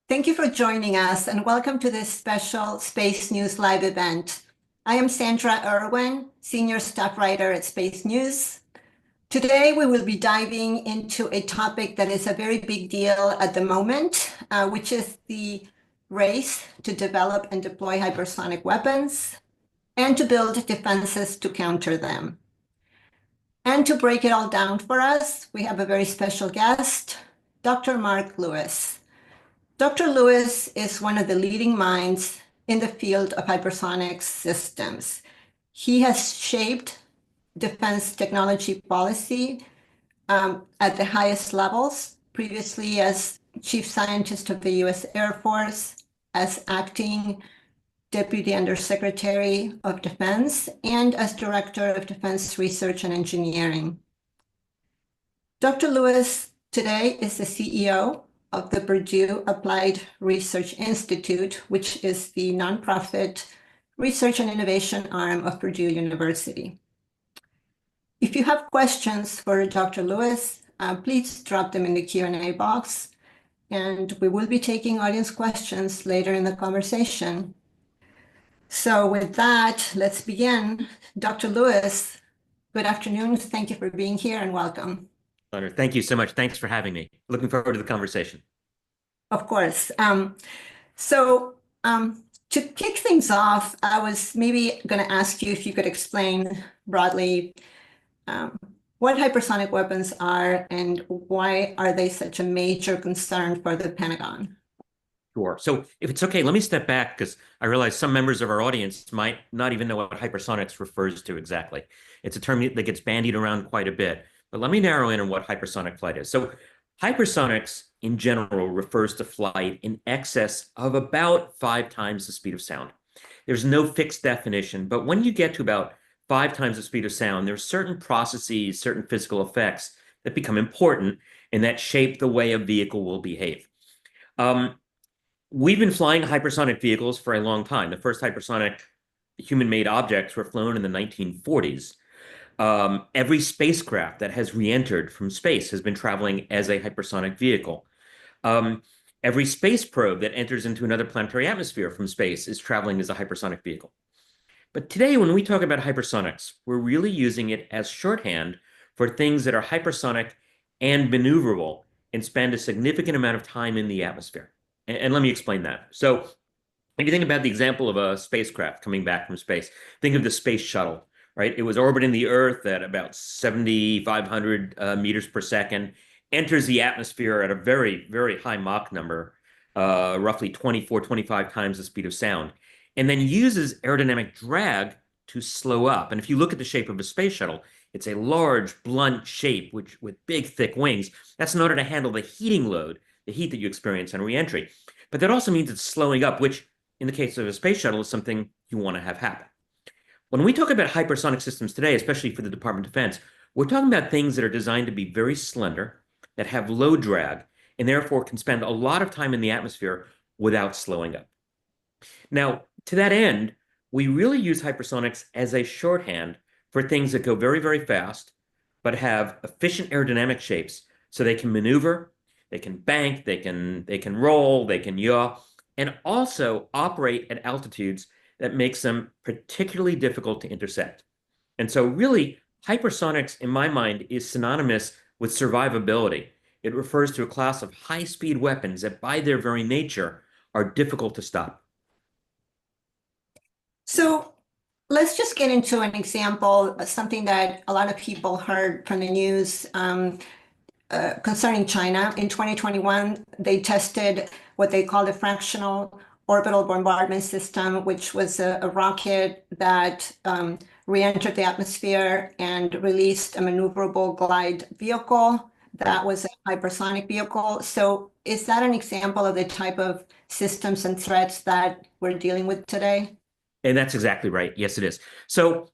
Thank you for joining us and welcome to this special Space News Live event. I am Sandra Irwin, Senior Staff Writer at Space News. Today, we will be diving into a topic that is a very big deal at the moment, which is the race to develop and deploy hypersonic weapons and to build defenses to counter them. And to break it all down for us, we have a very special guest, Dr. Mark Lewis. Dr. Lewis is one of the leading minds in the field of hypersonic systems. He has shaped defense technology policy at the highest levels, previously as Chief Scientist of the U.S. Air Force, as acting Deputy Undersecretary of Defense, and as Director of Defense Research and Engineering. Dr. Lewis today is the CEO of the Purdue Applied Research Institute, which is the nonprofit research and innovation arm of Purdue University. If you have questions for Dr. Lewis, please drop them in the Q&A box, and we will be taking audience questions later in the conversation. So with that, let's begin. Dr. Lewis, good afternoon. Thank you for being here and welcome. Thank you so much. Thanks for having me. Looking forward to the conversation. Of course. To kick things off, I was maybe going to ask you if you could explain broadly what hypersonic weapons are and why are they such a major concern for the Pentagon? Sure. So if it's okay, let me step back because I realize some members of our audience might not even know what hypersonics refers to exactly. It's a term that gets bandied around quite a bit. But let me narrow in on what hypersonic flight is. So hypersonics in general refers to flight in excess of about 5 times the speed of sound. There's no fixed definition, but when you get to about 5 times the speed of sound, there's certain processes, certain physical effects that become important and that shape the way a vehicle will behave. We've been flying hypersonic vehicles for a long time. The first hypersonic human-made objects were flown in the 1940s. Every spacecraft that has re-entered from space has been traveling as a hypersonic vehicle. Every space probe that enters into another planetary atmosphere from space is traveling as a hypersonic vehicle. But today, when we talk about hypersonics, we're really using it as shorthand for things that are hypersonic and maneuverable and spend a significant amount of time in the atmosphere. And let me explain that. So if you think about the example of a spacecraft coming back from space, think of the space shuttle. Right? It was orbiting the Earth at about 7,500 meters per second, enters the atmosphere at a very, very high Mach number, roughly 24, 25 times the speed of sound, and then uses aerodynamic drag to slow up. And if you look at the shape of a space shuttle, it's a large, blunt shape with big, thick wings. That's in order to handle the heating load, the heat that you experience on reentry. But that also means it's slowing up, which in the case of a space shuttle is something you want to have happen. When we talk about hypersonic systems today, especially for the Department of Defense, we're talking about things that are designed to be very slender, that have low drag, and therefore can spend a lot of time in the atmosphere without slowing up. Now, to that end, we really use hypersonics as a shorthand for things that go very, very fast, but have efficient aerodynamic shapes so they can maneuver, they can bank, they can roll, they can yaw, and also operate at altitudes that makes them particularly difficult to intercept. And so really, hypersonics, in my mind, is synonymous with survivability. It refers to a class of high-speed weapons that, by their very nature, are difficult to stop. So let's just get into an example, something that a lot of people heard from the news concerning China. In 2021, they tested what they call the fractional orbital bombardment system, which was a rocket that re-entered the atmosphere and released a maneuverable glide vehicle that was a hypersonic vehicle. So is that an example of the type of systems and threats that we're dealing with today? And that's exactly right. Yes, it is. So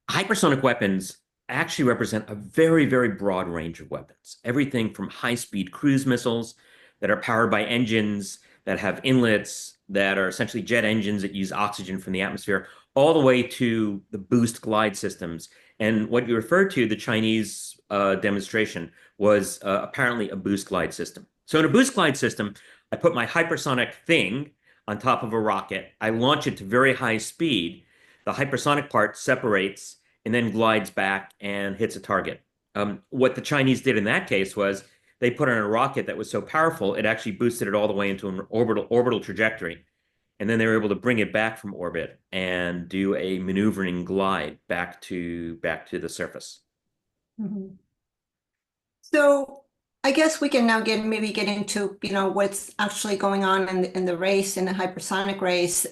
hypersonic weapons actually represent a very, very broad range of weapons. Everything from high-speed cruise missiles that are powered by engines that have inlets that are essentially jet engines that use oxygen from the atmosphere, all the way to the boost glide systems. And what you referred to, the Chinese demonstration, was apparently a boost glide system. So in a boost glide system, I put my hypersonic thing on top of a rocket. I launch it to very high speed. The hypersonic part separates and then glides back and hits a target. What the Chinese did in that case was they put on a rocket that was so powerful, it actually boosted it all the way into an orbital trajectory. And then they were able to bring it back from orbit and do a maneuvering glide back to the surface. Mhm. So I guess we can now maybe get into, what's actually going on in the race, in the hypersonic race.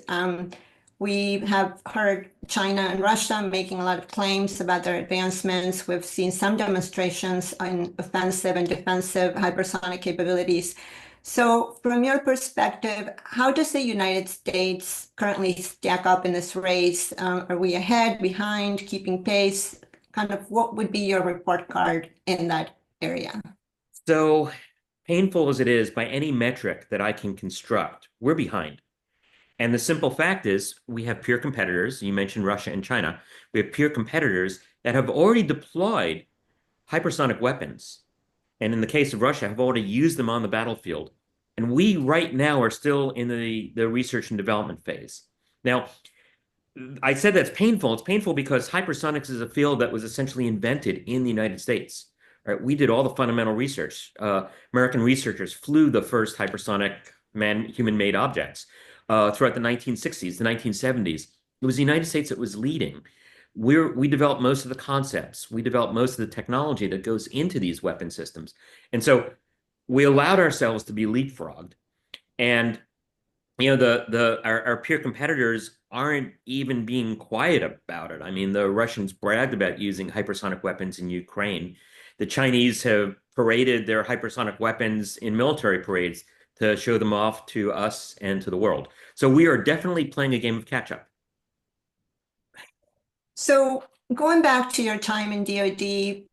We have heard China and Russia making a lot of claims about their advancements. We've seen some demonstrations in offensive and defensive hypersonic capabilities. So from your perspective, how does the United States currently stack up in this race? Are we ahead, behind, keeping pace? Kind of what would be your report card in that area? So painful as it is by any metric that I can construct, we're behind. And the simple fact is, we have peer competitors. You mentioned Russia and China. We have peer competitors that have already deployed hypersonic weapons. And in the case of Russia, have already used them on the battlefield. And we right now are still in the research and development phase. Now, I said that's painful. It's painful because hypersonics is a field that was essentially invented in the United States. Right? We did all the fundamental research. American researchers flew the first hypersonic human-made objects throughout the 1960s, the 1970s. It was the United States that was leading. We developed most of the concepts. We developed most of the technology that goes into these weapon systems. And so we allowed ourselves to be leapfrogged. And our peer competitors aren't even being quiet about it. I mean, the Russians bragged about using hypersonic weapons in Ukraine. The Chinese have paraded their hypersonic weapons in military parades to show them off to us and to the world. So we are definitely playing a game of catch up. So going back to your time in DoD,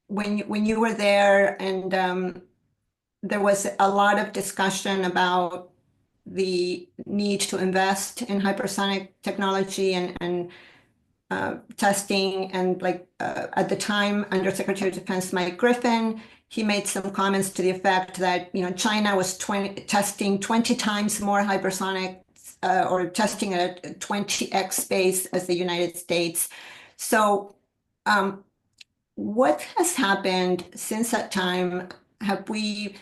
when you were there, and there was a lot of discussion about the need to invest in hypersonic technology and testing, and at the time, Undersecretary of Defense Mike Griffin, he made some comments to the effect that China was testing 20 times more hypersonic, or testing at a 20x pace as the United States. So what has happened since that time? Have we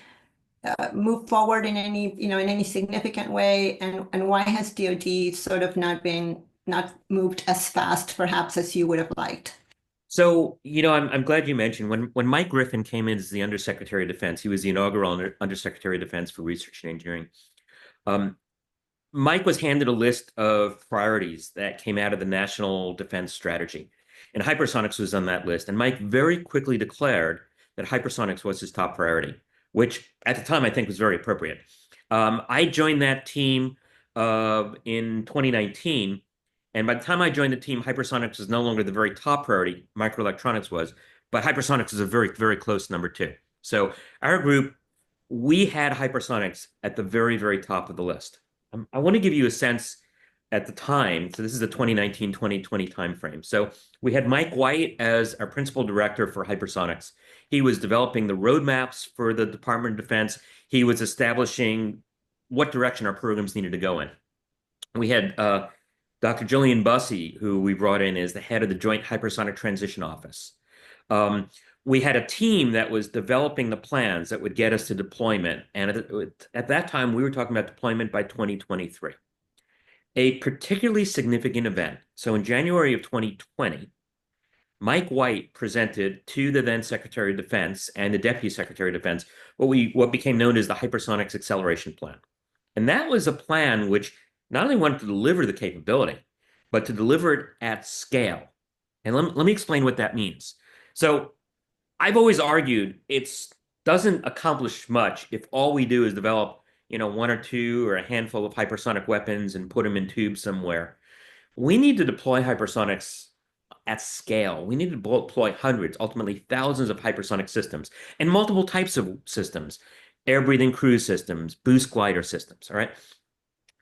moved forward in any significant way? And why has DoD sort of not moved as fast, perhaps, as you would have liked? So, I'm glad you mentioned when Mike Griffin came in as the Undersecretary of Defense, he was the inaugural Undersecretary of Defense for Research and Engineering. Mike was handed a list of priorities that came out of the National Defense Strategy, and hypersonics was on that list. And Mike very quickly declared that hypersonics was his top priority, which at the time I think was very appropriate. I joined that team in 2019. And by the time I joined the team, hypersonics was no longer the very top priority, microelectronics was, but hypersonics is a very, very close number two. So our group, we had hypersonics at the very, very top of the list. I want to give you a sense at the time. So this is the 2019-2020 timeframe. So we had Mike White as our principal director for hypersonics. He was developing the roadmaps for the Department of Defense. He was establishing what direction our programs needed to go in. We had Dr. Jillian Bussey, who we brought in as the head of the Joint Hypersonic Transition Office. We had a team that was developing the plans that would get us to deployment. And at that time, we were talking about deployment by 2023. A particularly significant event. So in January of 2020, Mike White presented to the then Secretary of Defense and the Deputy Secretary of Defense what became known as the Hypersonics Acceleration Plan. And that was a plan which not only wanted to deliver the capability, but to deliver it at scale. And let me explain what that means. So I've always argued it doesn't accomplish much if all we do is develop, one or two or a handful of hypersonic weapons and put them in tubes somewhere. We need to deploy hypersonics at scale. We need to deploy hundreds, ultimately thousands of hypersonic systems and multiple types of systems, air-breathing cruise systems, boost glider systems, all right?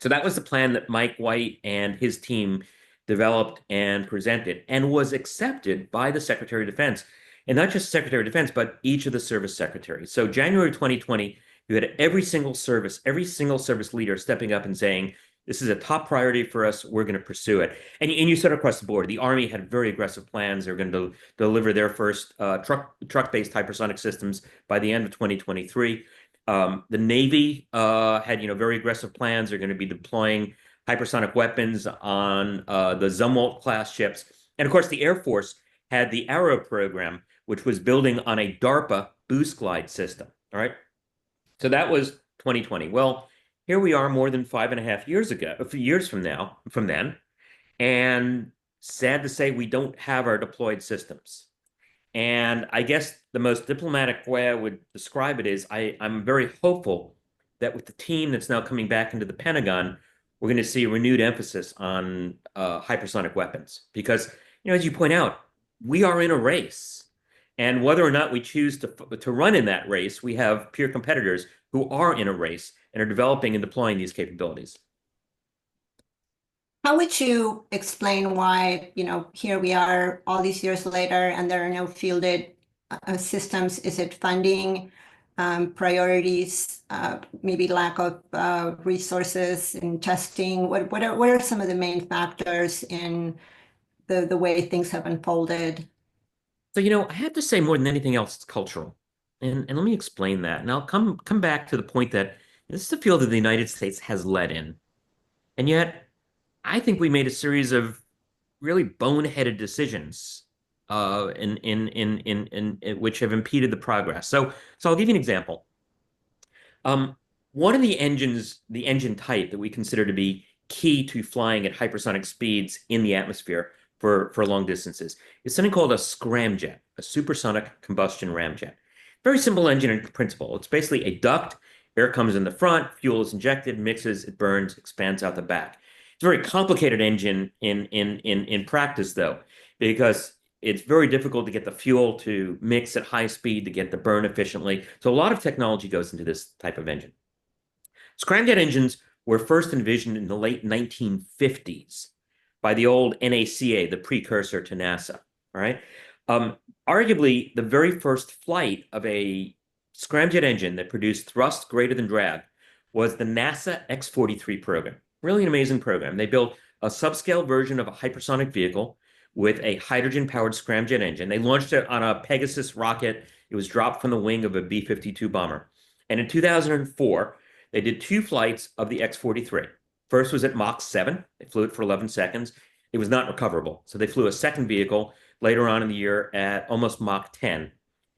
So that was the plan that Mike White and his team developed and presented and was accepted by the Secretary of Defense. And not just Secretary of Defense, but each of the service secretaries. So January 2020, You had every single service leader stepping up and saying, this is a top priority for us. We're going to pursue it. And you saw it across the board. The Army had very aggressive plans. They're going to deliver their first truck-based hypersonic systems by the end of 2023. The Navy had very aggressive plans. They're going to be deploying hypersonic weapons on the Zumwalt class ships. And of course, the Air Force had the Arrow program, which was building on a DARPA boost glide system. All right. So that was 2020. Well, here we are more than 5.5 years ago, a few years from then, and sad to say we don't have our deployed systems. And I guess the most diplomatic way I would describe it is I'm very hopeful that with the team that's now coming back into the Pentagon, we're going to see a renewed emphasis on hypersonic weapons. Because, as you point out, we are in a race. And whether or not we choose to run in that race, we have peer competitors who are in a race and are developing and deploying these capabilities. How would you explain why, here we are all these years later and there are no fielded systems? Is it funding, priorities, maybe lack of resources in testing? What are some of the main factors in the way things have unfolded? So, I have to say more than anything else, it's cultural. And let me explain that. And I'll come back to the point that this is a field that the United States has led in. And yet, I think we made a series of really boneheaded decisions in which have impeded the progress. So I'll give you an example. One of the engine type that we consider to be key to flying at hypersonic speeds in the atmosphere for long distances is something called a scramjet, a supersonic combustion ramjet. Very simple engine in principle. It's basically a duct. Air comes in the front, fuel is injected, mixes, it burns, expands out the back. It's a very complicated engine in practice, though, because it's very difficult to get the fuel to mix at high speed to get the burn efficiently. So a lot of technology goes into this type of engine. Scramjet engines were first envisioned in the late 1950s by the old NACA, the precursor to NASA. All right. Arguably, the very first flight of a scramjet engine that produced thrust greater than drag was the NASA X-43 program. Really an amazing program. They built a subscale version of a hypersonic vehicle with a hydrogen-powered scramjet engine. They launched it on a Pegasus rocket. It was dropped from the wing of a B-52 bomber. And in 2004, they did 2 flights of the X-43. First was at Mach 7. They flew it for 11 seconds. It was not recoverable. So they flew a second vehicle later on in the year at almost Mach 10.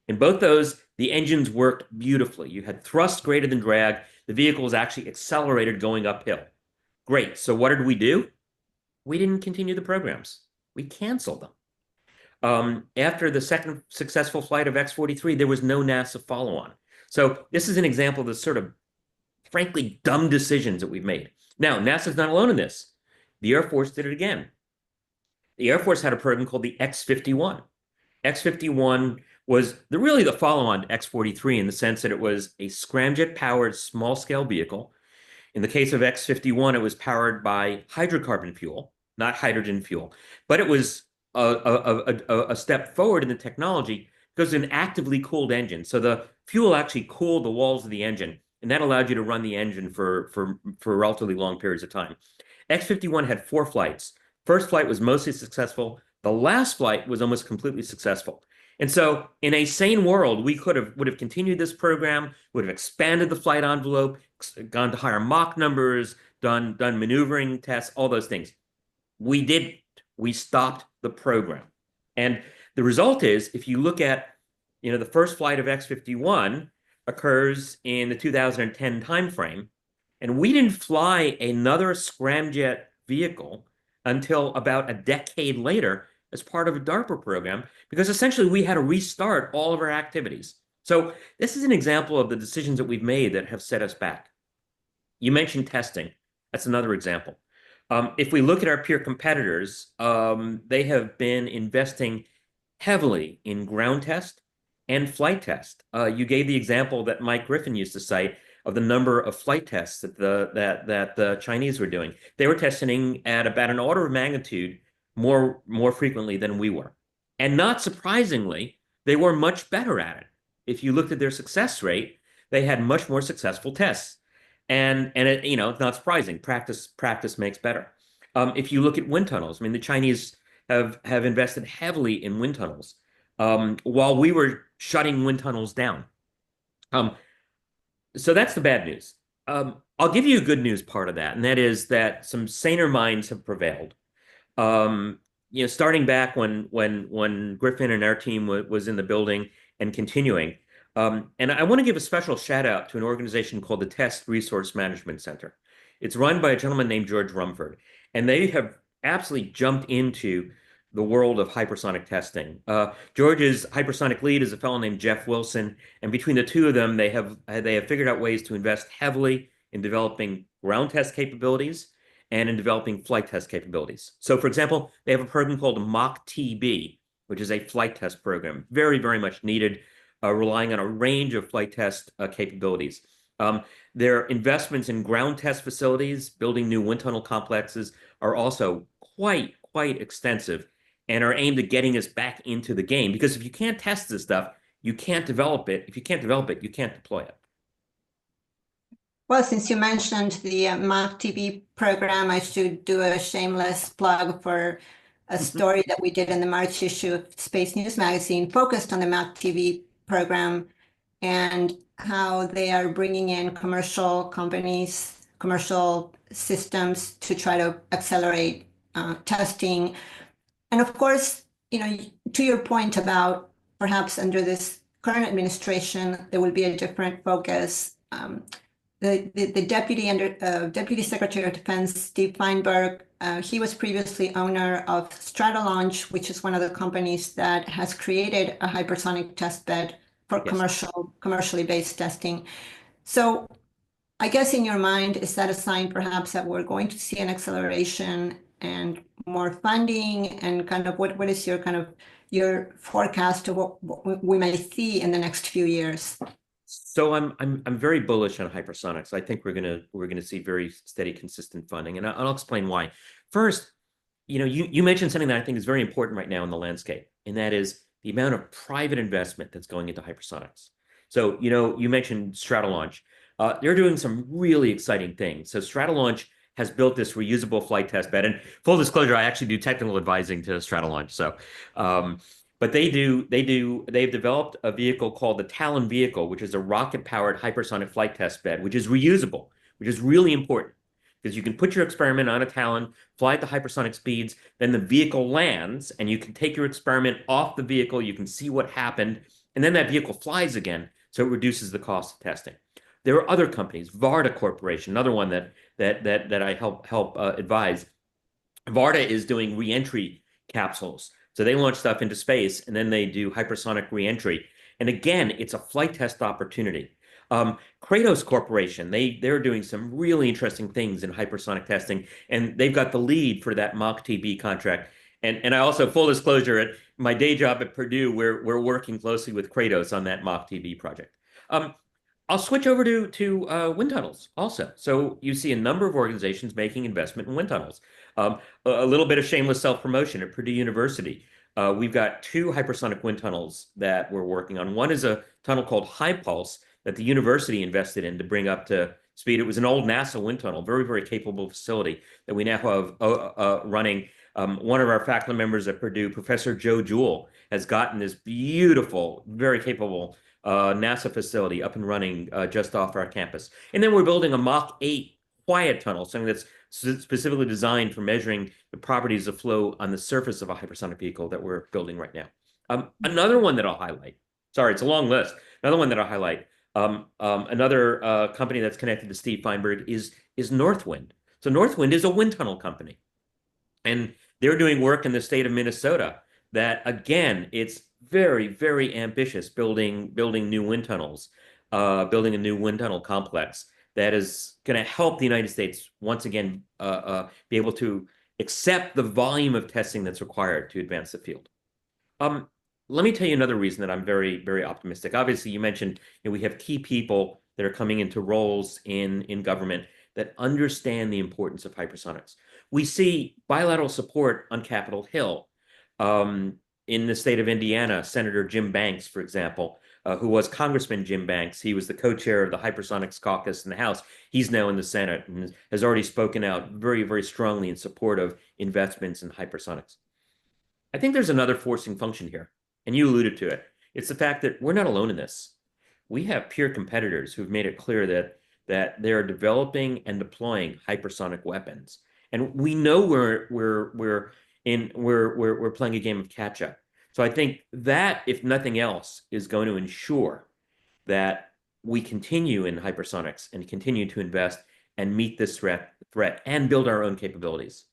In both those, the engines worked beautifully. You had thrust greater than drag. The vehicle was actually accelerated going uphill. Great. So what did we do? We didn't continue the programs. We canceled them. After the second successful flight of X-43, there was no NASA follow-on. So this is an example of the sort of, frankly, dumb decisions that we've made. Now, NASA's not alone in this. The Air Force did it again. The Air Force had a program called the X-51. X-51 was really the follow-on to X-43 in the sense that it was a scramjet-powered small-scale vehicle. In the case of X-51, it was powered by hydrocarbon fuel, not hydrogen fuel. But it was a step forward in the technology because it's an actively cooled engine. So the fuel actually cooled the walls of the engine, and that allowed you to run the engine for relatively long periods of time. X-51 had 4 flights. First flight was mostly successful. The last flight was almost completely successful. And so in a sane world, we would have continued this program, would have expanded the flight envelope, gone to higher Mach numbers, done maneuvering tests, all those things. We didn't. We stopped the program. And the result is, if you look at, the first flight of X-51 occurs in the 2010 timeframe, and we didn't fly another scramjet vehicle until about a decade later as part of a DARPA program, because essentially we had to restart all of our activities. So this is an example of the decisions that we've made that have set us back. You mentioned testing. That's another example. If we look at our peer competitors, they have been investing heavily in ground test and flight test. You gave the example that Mike Griffin used to cite of the number of flight tests that the Chinese were doing. They were testing at about an order of magnitude more frequently than we were. And not surprisingly, they were much better at it. If you looked at their success rate, they had much more successful tests. And it, it's not surprising. Practice makes better. If you look at wind tunnels, I mean, the Chinese have invested heavily in wind tunnels while we were shutting wind tunnels down. Um, so that's the bad news. I'll give you a good news part of that, and that is that some saner minds have prevailed. Starting back when Griffin and our team was in the building and continuing. And I want to give a special shout out to an organization called the Test Resource Management Center. It's run by a gentleman named George Rumford, and they have absolutely jumped into the world of hypersonic testing. George's hypersonic lead is a fellow named Jeff Wilson, and between the two of them, they have figured out ways to invest heavily in developing ground test capabilities and in developing flight test capabilities. So, for example, they have a program called MACH-TB, which is a flight test program, very, very much needed, relying on a range of flight test capabilities. Their investments in ground test facilities, building new wind tunnel complexes, are also quite extensive and are aimed at getting us back into the game. Because if you can't test this stuff, you can't develop it. If you can't develop it, you can't deploy it. Well, since you mentioned the MACH-TB program, I should do a shameless plug for a story that we did in the March issue of Space News magazine focused on the MACH-TB program and how they are bringing in commercial companies, commercial systems to try to accelerate testing. And of course, to your point about perhaps under this current administration, there will be a different focus. The Deputy Secretary of Defense, Steve Feinberg, he was previously owner of Stratolaunch, which is one of the companies that has created a hypersonic test bed for Yes. commercially based testing. So I guess in your mind, is that a sign perhaps that we're going to see an acceleration and more funding, and kind of what is your forecast of what we may see in the next few years? So I'm very bullish on hypersonics. I think we're gonna see very steady, consistent funding, and I'll explain why. First, you mentioned something that I think is very important right now in the landscape, and that is the amount of private investment that's going into hypersonics. So you mentioned Stratolaunch. They're doing some really exciting things. So Stratolaunch has built this reusable flight test bed, and full disclosure, I actually do technical advising to Stratolaunch. So. But they've developed a vehicle called the Talon vehicle, which is a rocket-powered hypersonic flight test bed, which is reusable, which is really important because you can put your experiment on a Talon, fly at the hypersonic speeds, then the vehicle lands, and you can take your experiment off the vehicle, you can see what happened, and then that vehicle flies again, so it reduces the cost of testing. There are other companies, Varda Corporation, another one that I help advise. Varda is doing reentry capsules. So they launch stuff into space and then they do hypersonic reentry. And again, it's a flight test opportunity. Kratos Corporation, they're doing some really interesting things in hypersonic testing, and they've got the lead for that MACH-TB contract. And I also, full disclosure, at my day job at Purdue, we're working closely with Kratos on that MACH-TB project. I'll switch over to wind tunnels also. So you see a number of organizations making investment in wind tunnels. A little bit of shameless self-promotion at Purdue University. We've got two hypersonic wind tunnels that we're working on. One is a tunnel called HyPulse that the university invested in to bring up to speed. It was an old NASA wind tunnel, very, very capable facility that we now have running. One of our faculty members at Purdue, Professor Joe Jewell, has gotten this beautiful, very capable NASA facility up and running just off our campus. And then we're building a Mach 8 quiet tunnel, something that's specifically designed for measuring the properties of flow on the surface of a hypersonic vehicle that we're building right now. Another one that I'll highlight, sorry, it's a long list. Another one that I'll highlight, another company that's connected to Steve Feinberg is Northwind. So Northwind is a wind tunnel company. And they're doing work in the state of Minnesota that, again, it's very, very ambitious building new wind tunnels, building a new wind tunnel complex that is going to help the United States once again be able to accept the volume of testing that's required to advance the field. Let me tell you another reason that I'm very, very optimistic. Obviously, you mentioned we have key people that are coming into roles in government that understand the importance of hypersonics. We see bilateral support on Capitol Hill. In the state of Indiana, Senator Jim Banks, for example, who was Congressman Jim Banks. He was the co-chair of the Hypersonics caucus in the House. He's now in the Senate and has already spoken out very, very strongly in support of investments in hypersonics. I think there's another forcing function here, and you alluded to it. It's the fact that we're not alone in this. We have peer competitors who've made it clear that they're developing and deploying hypersonic weapons, and we know we're playing a game of catch up. So I think that, if nothing else, is going to ensure that we continue in hypersonics and continue to invest and meet this threat and build our own capabilities.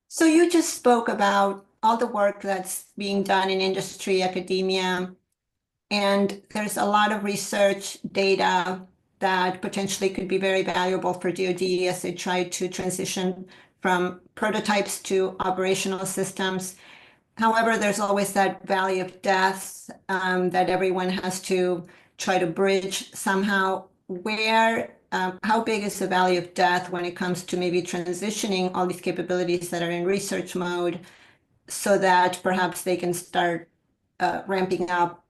So you just spoke about all the work that's being done in industry, academia, and there's a lot of research data that potentially could be very valuable for DoD as they try to transition from prototypes to operational systems. However, there's always that valley of death that everyone has to try to bridge somehow. How big is the valley of death when it comes to maybe transitioning all these capabilities that are in research mode so that perhaps they can start ramping up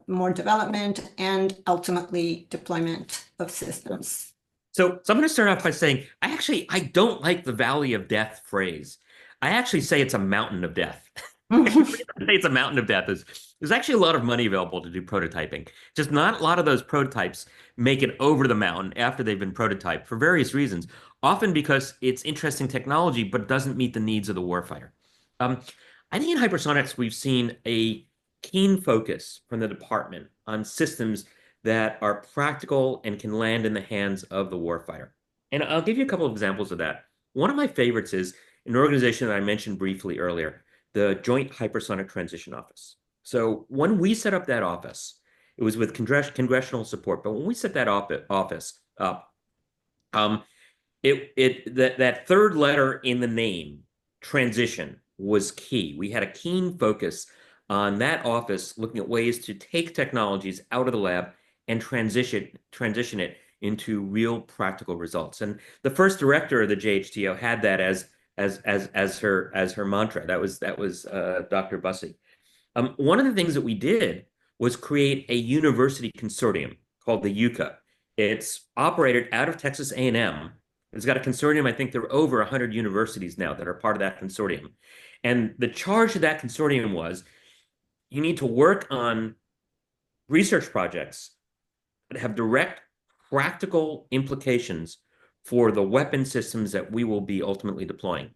more development and ultimately deployment of systems? So I'm going to start off by saying I don't like the valley of death phrase. I actually say it's a mountain of death. I say it's a mountain of death. There's actually a lot of money available to do prototyping. Just not a lot of those prototypes make it over the mountain after they've been prototyped for various reasons, often because it's interesting technology, but doesn't meet the needs of the warfighter. I think in hypersonics, we've seen a keen focus from the department on systems that are practical and can land in the hands of the warfighter. And I'll give you a couple of examples of that. One of my favorites is an organization that I mentioned briefly earlier, the Joint Hypersonic Transition Office. So when we set up that office, it was with congressional support, but when we set that office up, that third letter in the name, transition, was key. We had a keen focus on that office looking at ways to take technologies out of the lab and transition it into real practical results. And the first director of the JHTO had that as her mantra. That was Dr. Bussey. One of the things that we did was create a university consortium called the UCA. It's operated out of Texas A&M. It's got a consortium. I think there are over 100 universities now that are part of that consortium. And the charge of that consortium was, you need to work on research projects that have direct practical implications for the weapon systems that we will be ultimately deploying.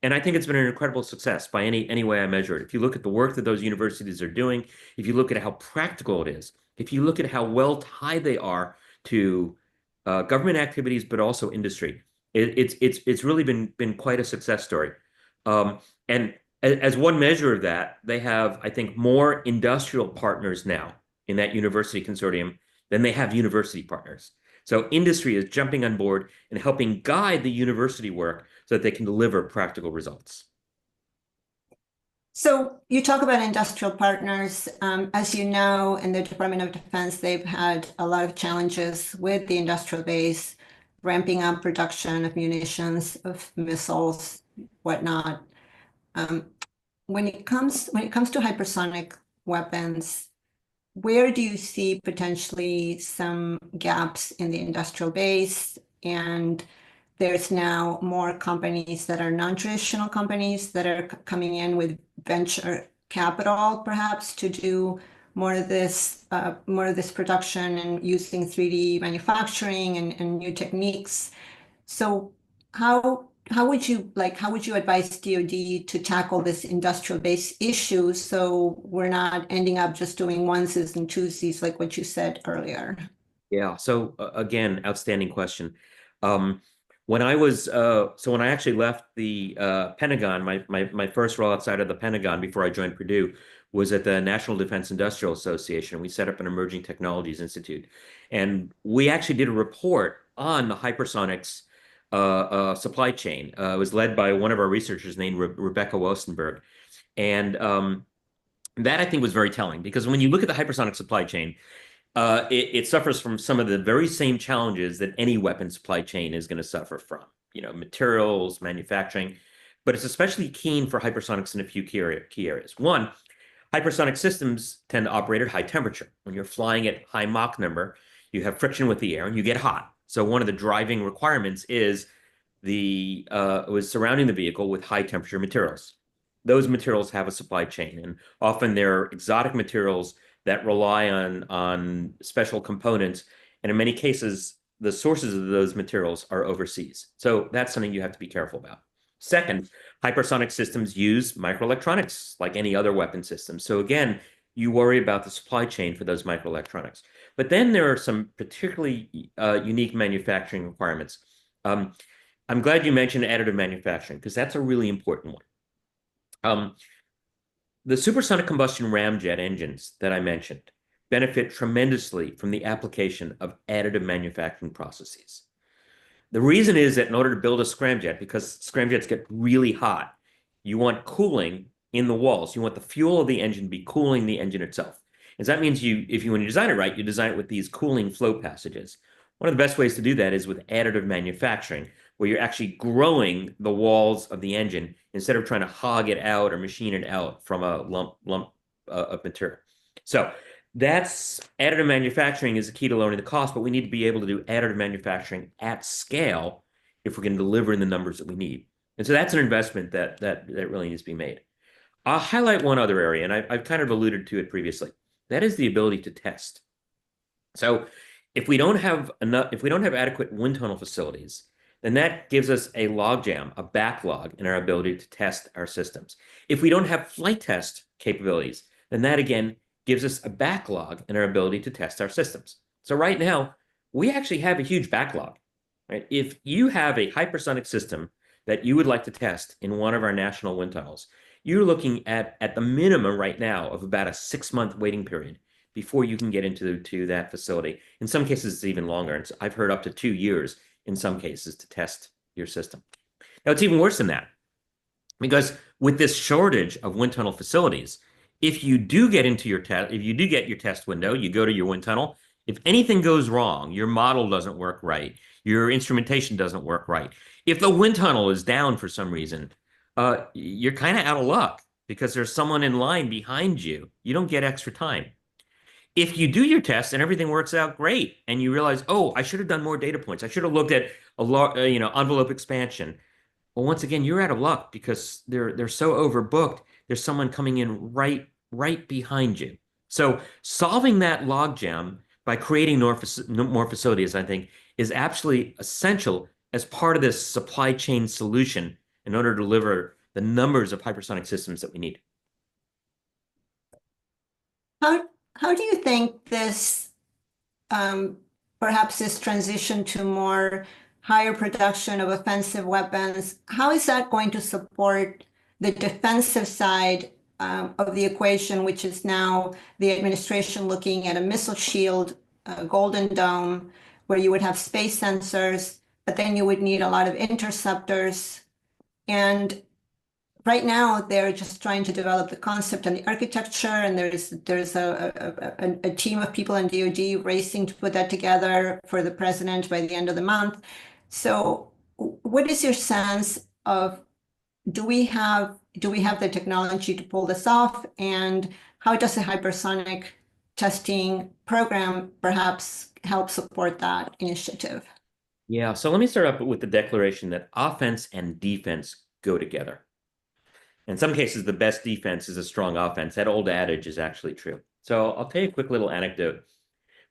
And I think it's been an incredible success by any way I measure it. If you look at the work that those universities are doing, if you look at how practical it is, if you look at how well tied they are to government activities, but also industry, it's really been quite a success story. And as one measure of that, they have, I think, more industrial partners now in that university consortium than they have university partners. So industry is jumping on board and helping guide the university work so that they can deliver practical results. So you talk about industrial partners. As you know, in the Department of Defense, they've had a lot of challenges with the industrial base, ramping up production of munitions, of missiles, whatnot. When it comes to hypersonic weapons, where do you see potentially some gaps in the industrial base? And there's now more companies that are non-traditional companies that are coming in with venture capital, perhaps, to do more of this production and using 3D manufacturing and new techniques. So how would you advise DoD to tackle this industrial base issue so we're not ending up just doing onesies and twosies like what you said earlier? Yeah. So again, outstanding question. When I actually left the Pentagon, my first role outside of the Pentagon before I joined Purdue was at the National Defense Industrial Association. We set up an Emerging Technologies Institute, and we actually did a report on the hypersonics supply chain. It was led by one of our researchers named Rebecca Wostenberg. And that, I think, was very telling, because when you look at the hypersonic supply chain, it suffers from some of the very same challenges that any weapon supply chain is going to suffer from, materials, manufacturing. But it's especially keen for hypersonics in a few key areas. One, Hypersonic systems tend to operate at high temperature. When you're flying at high Mach number, you have friction with the air and you get hot. So one of the driving requirements is was surrounding the vehicle with high temperature materials. Those materials have a supply chain, and often they're exotic materials that rely on special components. And in many cases, the sources of those materials are overseas. So that's something you have to be careful about. Second, hypersonic systems use microelectronics like any other weapon system. So again, you worry about the supply chain for those microelectronics. But then there are some particularly unique manufacturing requirements. I'm glad you mentioned additive manufacturing because that's a really important one. The supersonic combustion ramjet engines that I mentioned benefit tremendously from the application of additive manufacturing processes. The reason is that in order to build a scramjet, because scramjets get really hot, you want cooling in the walls. You want the fuel of the engine to be cooling the engine itself. And so that means when you design it right, you design it with these cooling flow passages. One of the best ways to do that is with additive manufacturing, where you're actually growing the walls of the engine instead of trying to hog it out or machine it out from a lump of material. So that's additive manufacturing is the key to lowering the cost, but we need to be able to do additive manufacturing at scale if we're going to deliver in the numbers that we need. And so that's an investment that really needs to be made. I'll highlight one other area, and I've kind of alluded to it previously. That is the ability to test. So if we don't have adequate wind tunnel facilities, then that gives us a logjam, a backlog in our ability to test our systems. If we don't have flight test capabilities, then that again gives us a backlog in our ability to test our systems. So right now, we actually have a huge backlog, right? If you have a hypersonic system that you would like to test in one of our national wind tunnels, you're looking at the minimum right now of about a 6-month waiting period before you can get into that facility. In some cases, it's even longer. And I've heard up to 2 years in some cases to test your system. Now, it's even worse than that, because with this shortage of wind tunnel facilities, if you do get your test window, you go to your wind tunnel, if anything goes wrong, your model doesn't work right, your instrumentation doesn't work right, if the wind tunnel is down for some reason, you're kind of out of luck because there's someone in line behind you. You don't get extra time. If you do your test and everything works out great, and you realize, oh, I should have done more data points, I should have looked at envelope expansion. Well, once again, you're out of luck because they're so overbooked. There's someone coming in right behind you. So solving that logjam by creating more facilities, I think, is absolutely essential as part of this supply chain solution in order to deliver the numbers of hypersonic systems that we need. How do you think this, perhaps this transition to more higher production of offensive weapons, how is that going to support the defensive side of the equation, which is now the administration looking at a missile shield, Golden Dome, where you would have space sensors, but then you would need a lot of interceptors. And right now, they're just trying to develop the concept and the architecture, and there's a team of people in DoD racing to put that together for the president by the end of the month. So what is your sense of, do we have the technology to pull this off, and how does the hypersonic testing program perhaps help support that initiative? Yeah, so let me start up with the declaration that offense and defense go together. In some cases, the best defense is a strong offense. That old adage is actually true. So I'll tell you a quick little anecdote.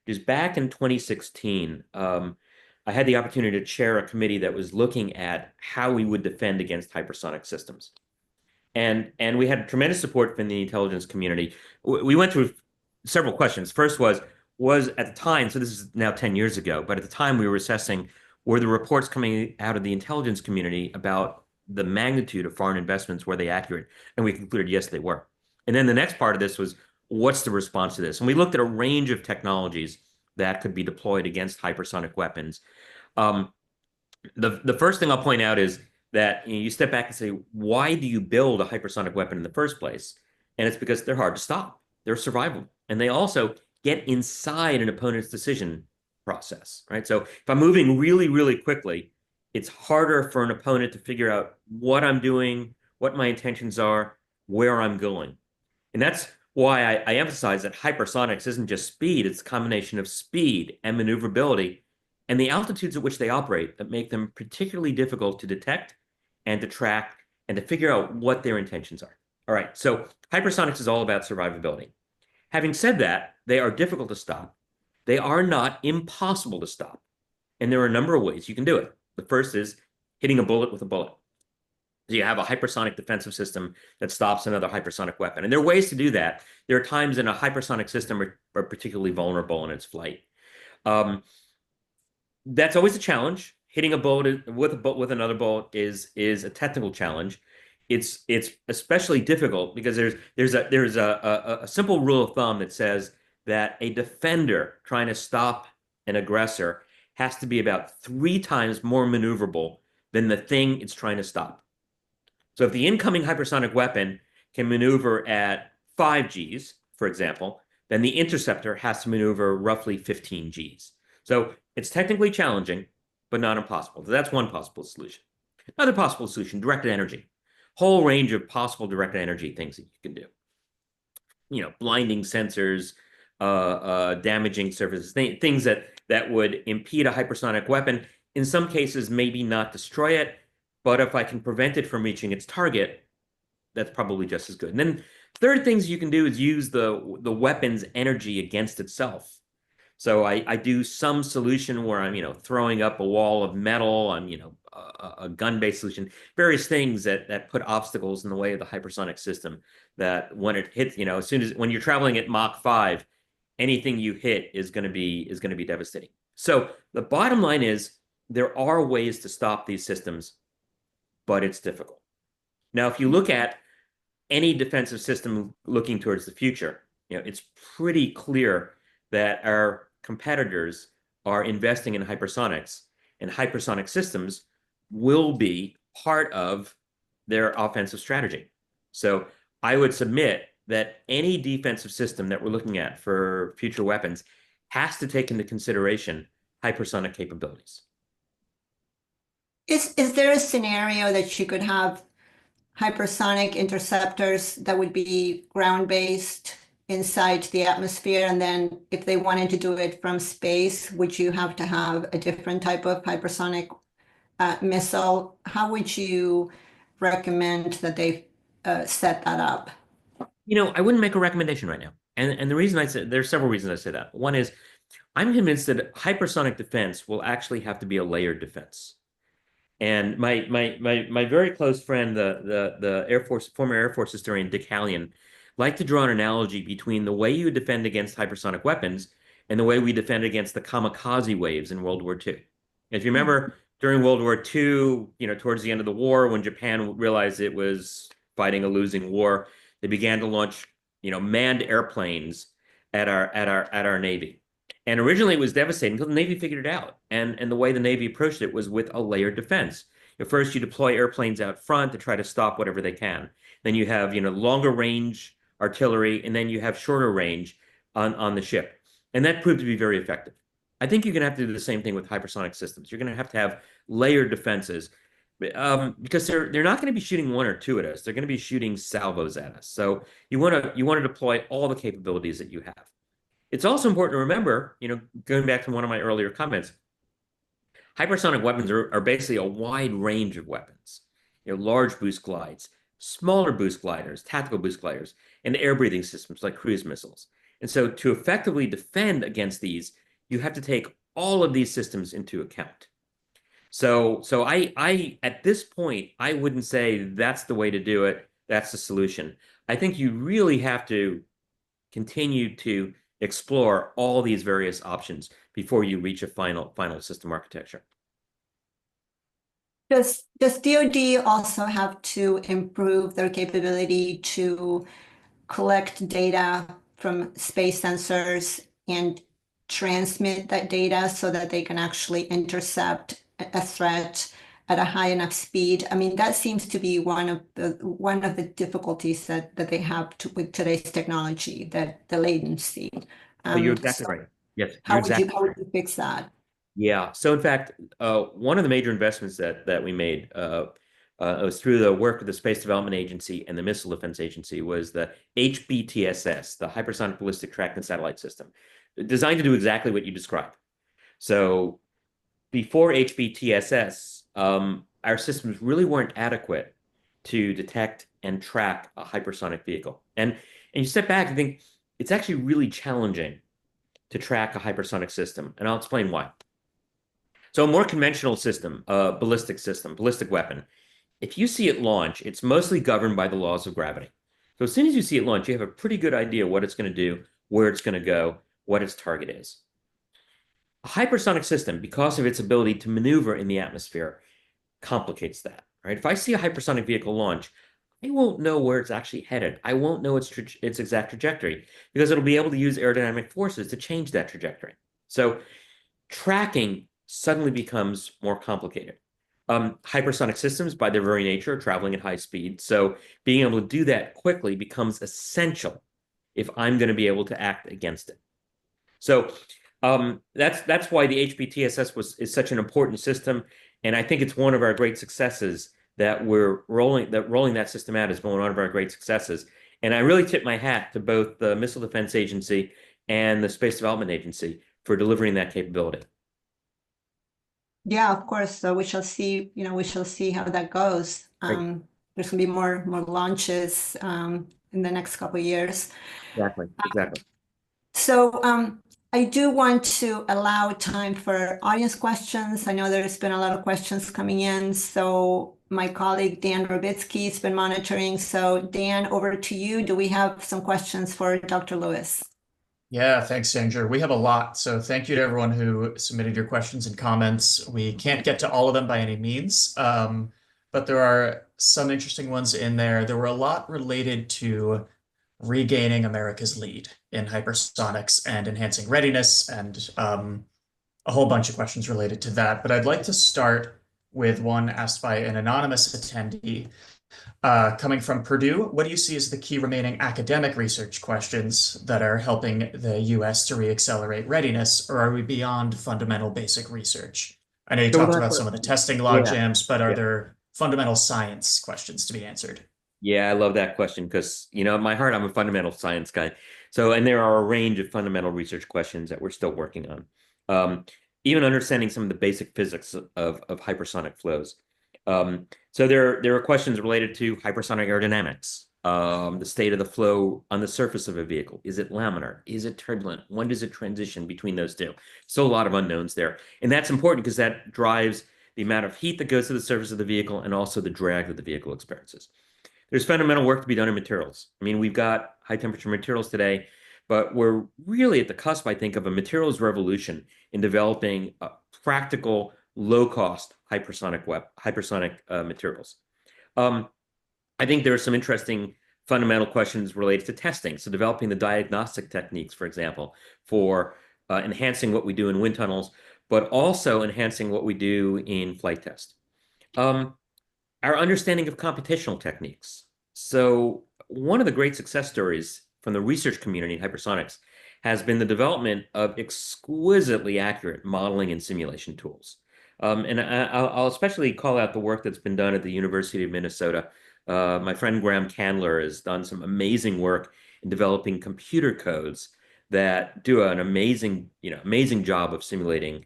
Because back in 2016, I had the opportunity to chair a committee that was looking at how we would defend against hypersonic systems. And we had tremendous support from the intelligence community. We went through several questions. First was at the time, so this is now 10 years ago, but at the time we were assessing, were the reports coming out of the intelligence community about the magnitude of foreign investments, were they accurate? And we concluded, yes, they were. And then the next part of this was, what's the response to this? And we looked at a range of technologies that could be deployed against hypersonic weapons. The first thing I'll point out is that you step back and say, why do you build a hypersonic weapon in the first place? And it's because they're hard to stop. They're survivable. And they also get inside an opponent's decision process, right? So if I'm moving really, really quickly, it's harder for an opponent to figure out what I'm doing, what my intentions are, where I'm going. And that's why I emphasize that hypersonics isn't just speed, it's a combination of speed and maneuverability and the altitudes at which they operate that make them particularly difficult to detect and to track and to figure out what their intentions are. All right, so hypersonics is all about survivability. Having said that, they are difficult to stop. They are not impossible to stop. And there are a number of ways you can do it. The first is hitting a bullet with a bullet. So you have a hypersonic defensive system that stops another hypersonic weapon. And there are ways to do that. There are times in a hypersonic system are particularly vulnerable in its flight. That's always a challenge. Hitting a bullet with another bullet is a technical challenge. It's especially difficult because there's a simple rule of thumb that says that a defender trying to stop an aggressor has to be about 3 times more maneuverable than the thing it's trying to stop. So if the incoming hypersonic weapon can maneuver at 5 Gs, for example, then the interceptor has to maneuver roughly 15 Gs. So it's technically challenging, but not impossible. So that's one possible solution. Another possible solution, directed energy. Whole range of possible directed energy things that you can do. You know, blinding sensors, damaging surfaces, things that would impede a hypersonic weapon. In some cases, maybe not destroy it, but if I can prevent it from reaching its target, that's probably just as good. And then third things you can do is use the weapon's energy against itself. So I do some solution where I'm, throwing up a wall of metal. I'm, a gun-based solution, various things that put obstacles in the way of the hypersonic system that when it hits, as soon as when you're traveling at Mach 5, anything you hit is going to be devastating. So the bottom line is there are ways to stop these systems, but it's difficult. Now, if you look at any defensive system looking towards the future, it's pretty clear that our competitors are investing in hypersonics, and hypersonic systems will be part of their offensive strategy. So I would submit that any defensive system that we're looking at for future weapons has to take into consideration hypersonic capabilities. Is there a scenario that you could have hypersonic interceptors that would be ground-based inside the atmosphere, and then if they wanted to do it from space, would you have to have a different type of hypersonic missile? How would you recommend that they set that up? I wouldn't make a recommendation right now. And the reason I said there's several reasons I say that. One is I'm convinced that hypersonic defense will actually have to be a layered defense. And my very close friend, the Air Force former Air Force historian Dick Hallion, liked to draw an analogy between the way you defend against hypersonic weapons and the way we defend against the kamikaze waves in World War II. If you remember, during World War II, towards the end of the war, when Japan realized it was fighting a losing war, they began to launch, manned airplanes at our Navy. And originally it was devastating until the Navy figured it out. And the way the Navy approached it was with a layered defense. At first, you deploy airplanes out front to try to stop whatever they can. Then you have, longer range artillery, and then you have shorter range on the ship. And that proved to be very effective. I think you're going to have to do the same thing with hypersonic systems. You're going to have layered defenses because they're not going to be shooting 1 or 2 at us. They're going to be shooting salvos at us. So you want to deploy all the capabilities that you have. It's also important to remember, going back to one of my earlier comments, hypersonic weapons are basically a wide range of weapons. Large boost glides, smaller boost gliders, tactical boost gliders, and air-breathing systems like cruise missiles. And so to effectively defend against these, you have to take all of these systems into account. So I at this point, I wouldn't say that's the way to do it. That's the solution. I think you really have to continue to explore all these various options before you reach a final system architecture. Does DoD also have to improve their capability to collect data from space sensors and transmit that data so that they can actually intercept a threat at a high enough speed? I mean, that seems to be one of the difficulties that they have with today's technology, that the latency. You're exactly right. Yes, how would you fix that? Yeah. So in fact, one of the major investments that we made it was through the work of the Space Development Agency and the Missile Defense Agency, was the HBTSS, the Hypersonic Ballistic Tracking Satellite System, designed to do exactly what you described. So before HBTSS, our systems really weren't adequate to detect and track a hypersonic vehicle. And you step back and think it's actually really challenging to track a hypersonic system, and I'll explain why. So a more conventional system, a ballistic system, ballistic weapon, if you see it launch, it's mostly governed by the laws of gravity. So as soon as you see it launch, you have a pretty good idea what it's going to do, where it's going to go, what its target is. A hypersonic system, because of its ability to maneuver in the atmosphere, complicates that, right? If I see a hypersonic vehicle launch, I won't know where it's actually headed. I won't know its exact trajectory because it'll be able to use aerodynamic forces to change that trajectory. So tracking suddenly becomes more complicated. Hypersonic systems, by their very nature, are traveling at high speed. So being able to do that quickly becomes essential if I'm going to be able to act against it. So that's why the HBTSS is such an important system, and I think it's one of our great successes that rolling that system out has been one of our great successes. And I really tip my hat to both the Missile Defense Agency and the Space Development Agency for delivering that capability. Yeah, of course. So we shall see, we shall see how that goes. There's going to be more launches in the next couple of years. Exactly. So I do want to allow time for audience questions. I know there's been a lot of questions coming in. So my colleague, Dan Robitsky, has been monitoring. So Dan, over to you. Do we have some questions for Dr. Lewis? Yeah, thanks, Sandra. We have a lot. So thank you to everyone who submitted your questions and comments. We can't get to all of them by any means, but there are some interesting ones in there. There were a lot related to regaining America's lead in hypersonics and enhancing readiness, and a whole bunch of questions related to that. But I'd like to start with one asked by an anonymous attendee. Coming from Purdue, what do you see as the key remaining academic research questions that are helping the US to reaccelerate readiness, or are we beyond fundamental basic research? I know you talked about some of the testing logjams, but are there fundamental science questions to be answered? Yeah, I love that question because, at my heart, I'm a fundamental science guy. So, and there are a range of fundamental research questions that we're still working on. Even understanding some of the basic physics of hypersonic flows. So there are questions related to hypersonic aerodynamics, the state of the flow on the surface of a vehicle. Is it laminar? Is it turbulent? When does it transition between those two? Still a lot of unknowns there. And that's important because that drives the amount of heat that goes to the surface of the vehicle and also the drag that the vehicle experiences. There's fundamental work to be done in materials. I mean, we've got high temperature materials today, but we're really at the cusp, I think, of a materials revolution in developing practical, low-cost hypersonic materials. I think there are some interesting fundamental questions related to testing. So developing the diagnostic techniques, for example, for enhancing what we do in wind tunnels, but also enhancing what we do in flight test. Our understanding of computational techniques. So one of the great success stories from the research community in hypersonics has been the development of exquisitely accurate modeling and simulation tools. And I'll especially call out the work that's been done at the University of Minnesota. My friend Graham Candler has done some amazing work in developing computer codes that do an amazing job of simulating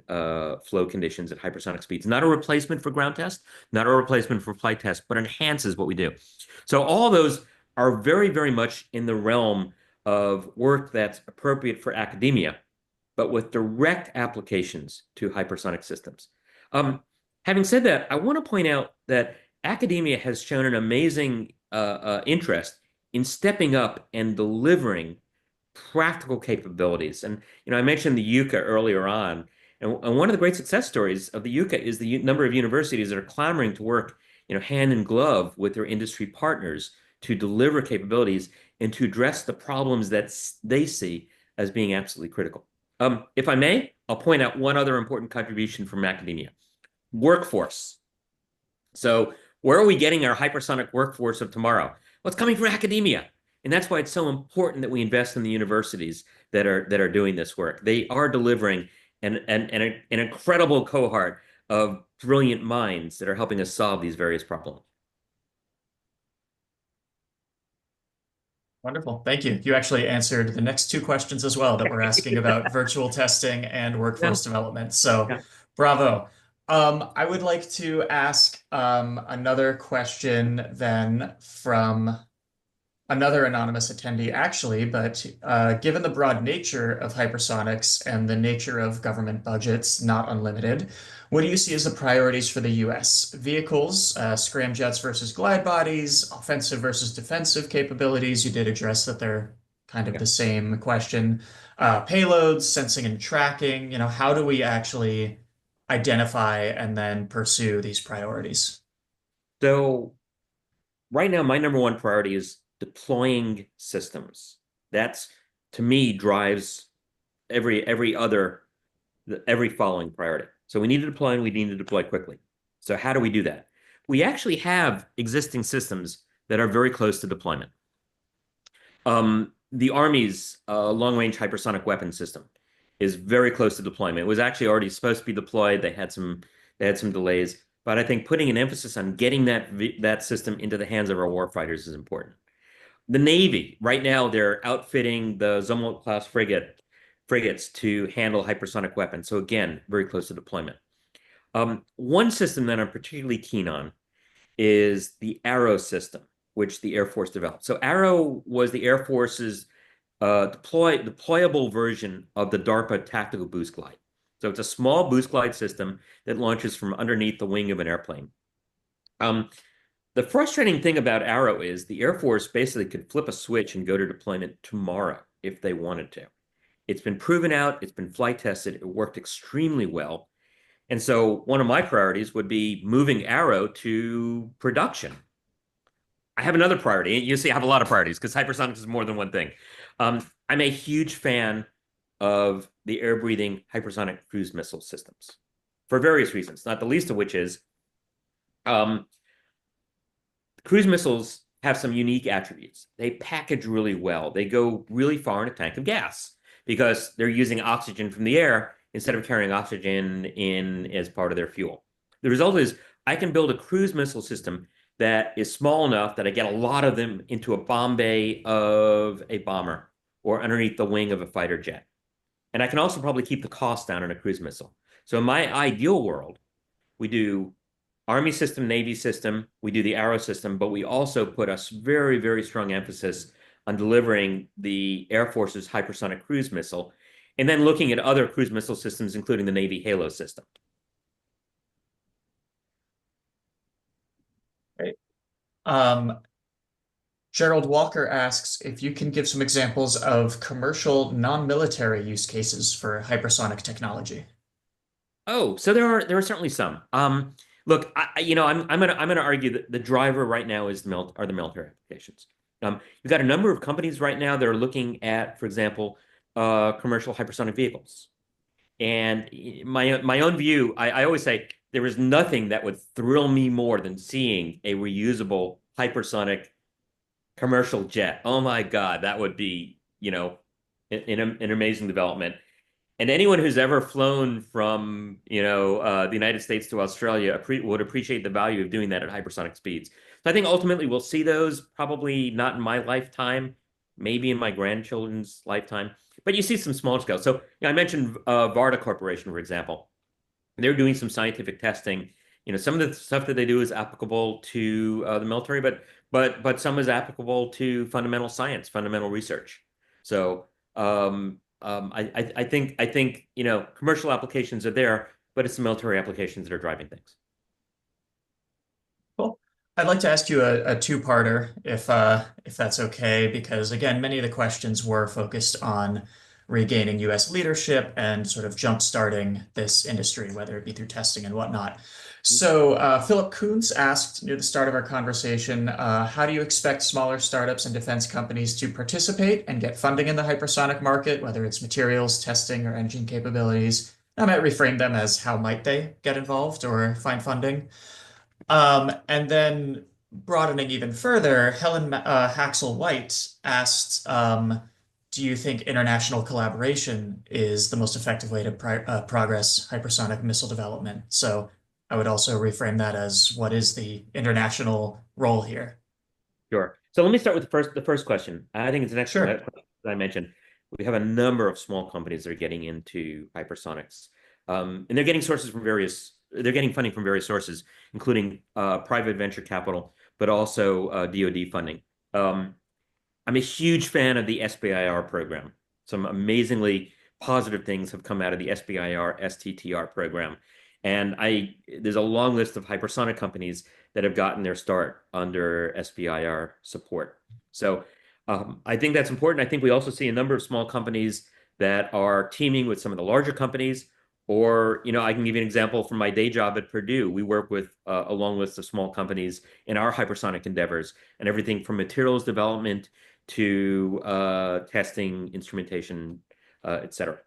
flow conditions at hypersonic speeds. Not a replacement for ground test, not a replacement for flight test, but enhances what we do. So all those are very, very much in the realm of work that's appropriate for academia, but with direct applications to hypersonic systems. Having said that, I want to point out that academia has shown an amazing interest in stepping up and delivering practical capabilities. And I mentioned the UCA earlier on, and one of the great success stories of the UCA is the number of universities that are clamoring to work hand in glove with their industry partners to deliver capabilities and to address the problems that they see as being absolutely critical. If I may, I'll point out one other important contribution from academia: workforce. So where are we getting our hypersonic workforce of tomorrow? Well, it's coming from academia. And that's why it's so important that we invest in the universities that are doing this work. They are delivering an incredible cohort of brilliant minds that are helping us solve these various problems. Wonderful. Thank you. You actually answered the next two questions as well that we're asking about virtual testing and workforce development. So Yeah. bravo. I would like to ask another question then from another anonymous attendee, actually, but given the broad nature of hypersonics and the nature of government budgets, not unlimited, what do you see as the priorities for the US? Vehicles, scramjets versus glide bodies, offensive versus defensive capabilities. You did address that they're kind of the same question. Payloads, sensing and tracking, how do we actually identify and then pursue these priorities? So right now, my number one priority is deploying systems. That's, to me, drives every following priority. So we need to deploy and we need to deploy quickly. So how do we do that? We actually have existing systems that are very close to deployment. The Army's long-range hypersonic weapon system is very close to deployment. It was actually already supposed to be deployed. They had some delays, but I think putting an emphasis on getting that system into the hands of our warfighters is important. The Navy, right now, they're outfitting the Zumwalt-class frigates to handle hypersonic weapons. So again, very close to deployment. One system that I'm particularly keen on is the Arrow system, which the Air Force developed. So Arrow was the Air Force's deployable version of the DARPA tactical boost glide. So it's a small boost glide system that launches from underneath the wing of an airplane. The frustrating thing about Arrow is the Air Force basically could flip a switch and go to deployment tomorrow if they wanted to. It's been proven out. It's been flight tested. It worked extremely well. And so one of my priorities would be moving Arrow to production. I have another priority. You see, I have a lot of priorities because hypersonics is more than one thing. I'm a huge fan of the air-breathing hypersonic cruise missile systems for various reasons, not the least of which is cruise missiles have some unique attributes. They package really well. They go really far in a tank of gas because they're using oxygen from the air instead of carrying oxygen in as part of their fuel. The result is I can build a cruise missile system that is small enough that I get a lot of them into a bomb bay of a bomber or underneath the wing of a fighter jet. And I can also probably keep the cost down on a cruise missile. So in my ideal world, we do Army system, Navy system, we do the Arrow system, but we also put a very, very strong emphasis on delivering the Air Force's hypersonic cruise missile, and then looking at other cruise missile systems, including the Navy Halo system. Great. Gerald Walker asks if you can give some examples of commercial non-military use cases for hypersonic technology. Oh, so there are certainly some. Look, I'm gonna argue that the driver right now is the military applications. You've got a number of companies right now that are looking at, for example, commercial hypersonic vehicles. And my own view, I always say there is nothing that would thrill me more than seeing a reusable hypersonic commercial jet. Oh my God, that would be, an amazing development. And anyone who's ever flown from, the United States to Australia would appreciate the value of doing that at hypersonic speeds. So I think ultimately we'll see those, probably not in my lifetime, maybe in my grandchildren's lifetime. But you see some small scale. So I mentioned Varda Corporation, for example. They're doing some scientific testing. Some of the stuff that they do is applicable to the military, but some is applicable to fundamental science, fundamental research. So I think commercial applications are there, but it's the military applications that are driving things. Cool. I'd like to ask you a two-parter, if that's okay, because again, many of the questions were focused on regaining U.S. leadership and sort of jump-starting this industry, whether it be through testing and whatnot. So Philip Kuntz asked near the start of our conversation, how do you expect smaller startups and defense companies to participate and get funding in the hypersonic market, whether it's materials, testing, or engine capabilities? I might reframe them as how might they get involved or find funding? And then broadening even further, Helen Haxel White asked, do you think international collaboration is the most effective way to progress hypersonic missile development? So I would also reframe that as what is the international role here? Sure. So let me start with the first question. I think it's an excellent Sure. question that I mentioned. We have a number of small companies that are getting into hypersonics, and they're getting they're getting funding from various sources, including private venture capital, but also DoD funding. Um, I'm a huge fan of the SBIR program. Some amazingly positive things have come out of the SBIR STTR program. And there's a long list of hypersonic companies that have gotten their start under SBIR support. So I think that's important. I think we also see a number of small companies that are teaming with some of the larger companies. Or, I can give you an example from my day job at Purdue. We work with a long list of small companies in our hypersonic endeavors, and everything from materials development to testing, instrumentation, et cetera.